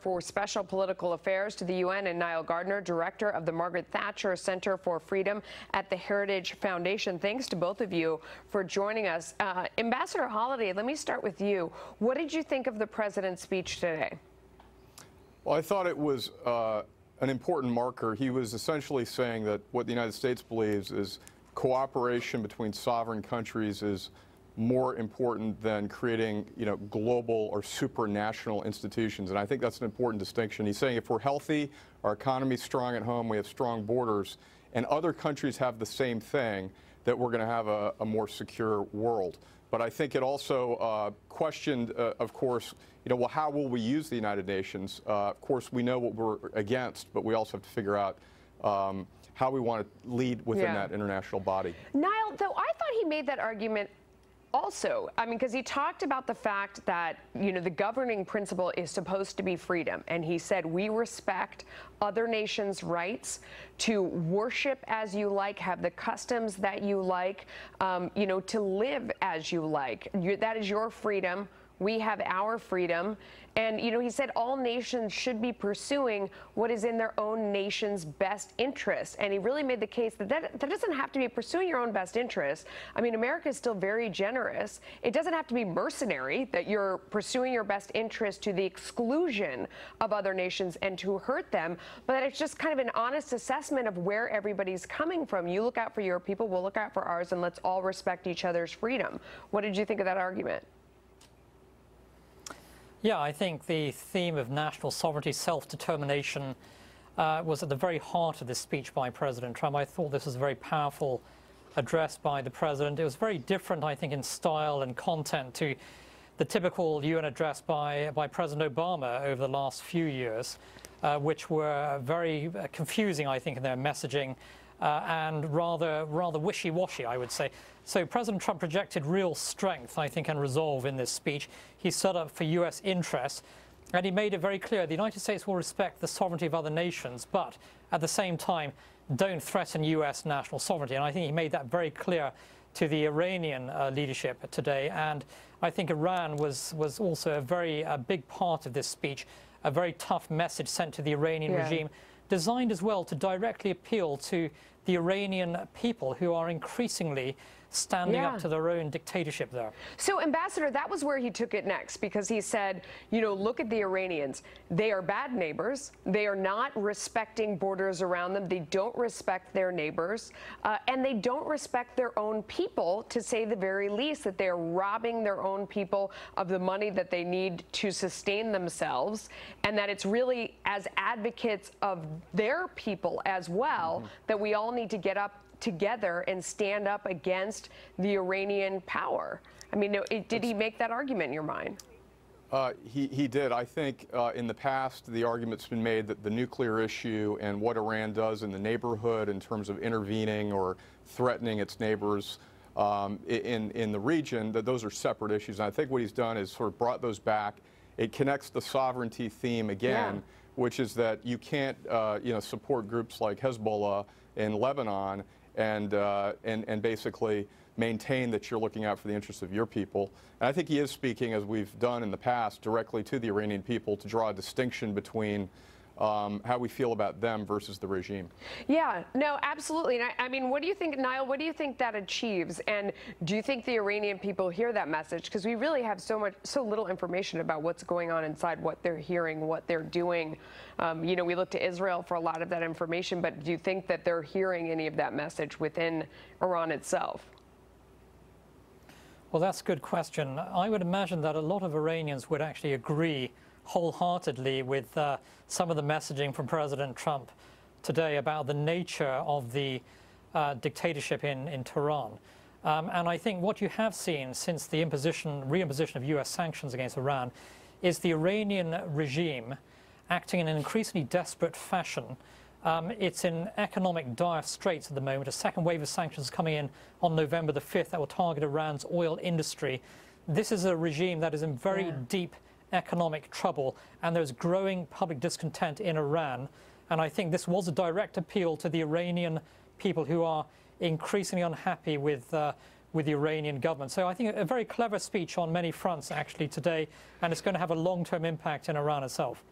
for Special Political Affairs to the UN, and Nile Gardiner, director of the Margaret Thatcher Center for Freedom at the Heritage Foundation. Thanks to both of you for joining us. Ambassador Holliday, let me start with you. What did you think of the president's speech today? Well, I thought it was an important marker. He was essentially saying that what the United States believes is cooperation between sovereign countries is more important than creating, global or supranational institutions. And I think that's an important distinction. He's saying if we're healthy, our economy's strong at home, we have strong borders, and other countries have the same thing, that we're going to have a more secure world. But I think it also questioned, of course, well, how will we use the United Nations? Of course, we know what we're against, but we also have to figure out how we want to lead within that international body. Niall, though, I thought he made that argument also, because he talked about the fact that, the governing principle is supposed to be freedom. And he said, we respect other nations' rights to worship as you like, have the customs that you like, to live as you like. That is your freedom. We have our freedom. And, he said all nations should be pursuing what is in their own nation's best interest. And he really made the case that that doesn't have to be pursuing your own best interest. America is still very generous. It doesn't have to be mercenary, that you're pursuing your best interest to the exclusion of other nations and to hurt them, but that it's just kind of an honest assessment of where everybody's coming from. You look out for your people, we'll look out for ours, and let's all respect each other's freedom. What did you think of that argument? Yeah, I think the theme of national sovereignty, self-determination was at the very heart of this speech by President Trump. I thought this was a very powerful address by the president. It was very different, I think, in style and content to the typical UN address by President Obama over the last few years, which were very confusing, I think, in their messaging. And rather wishy-washy, I would say. So President Trump projected real strength, I think, and resolve in this speech. He stood up for U.S. interests, and he made it very clear the United States will respect the sovereignty of other nations, but at the same time, don't threaten U.S. national sovereignty. And I think he made that very clear to the Iranian leadership today. And I think Iran was also a very big part of this speech, a very tough message sent to the Iranian regime, designed as well to directly appeal to the Iranian people who are increasingly standing up to their own dictatorship there. So, Ambassador, that was where he took it next, because he said, look at the Iranians. They are bad neighbors. They are not respecting borders around them. They don't respect their neighbors. And they don't respect their own people, to say the very least, that they're robbing their own people of the money that they need to sustain themselves, and that it's really as advocates of their people as well that we all need to get up together and stand up against the Iranian power. Did he make that argument in your mind? He did. I think in the past, the argument's been made that the nuclear issue and what Iran does in the neighborhood in terms of intervening or threatening its neighbors in the region, that those are separate issues. And I think what he's done is sort of brought those back. It connects the sovereignty theme again, which is that you can't support groups like Hezbollah in Lebanon and basically maintain that you're looking out for the interests of your people. And I think he is speaking, as we've done in the past, directly to the Iranian people to draw a distinction between how we feel about them versus the regime. Yeah, no, absolutely. And what do you think, Niall, what do you think that achieves? And do you think the Iranian people hear that message? Because we really have so little information about what's going on inside, what they're hearing, what they're doing. We look to Israel for a lot of that information, but do you think that they're hearing any of that message within Iran itself? Well, that's a good question. I would imagine that a lot of Iranians would actually agree wholeheartedly with some of the messaging from President Trump today about the nature of the dictatorship in Tehran. And I think what you have seen since the reimposition of U.S. sanctions against Iran is the Iranian regime acting in an increasingly desperate fashion. It's in economic dire straits at the moment. A second wave of sanctions is coming in on November the 5th that will target Iran's oil industry. This is a regime that is in very deep economic trouble, and there's growing public discontent in Iran. And I think this was a direct appeal to the Iranian people who are increasingly unhappy with the Iranian government. So I think a very clever speech on many fronts actually today, and it's going to have a long-term impact in Iran itself.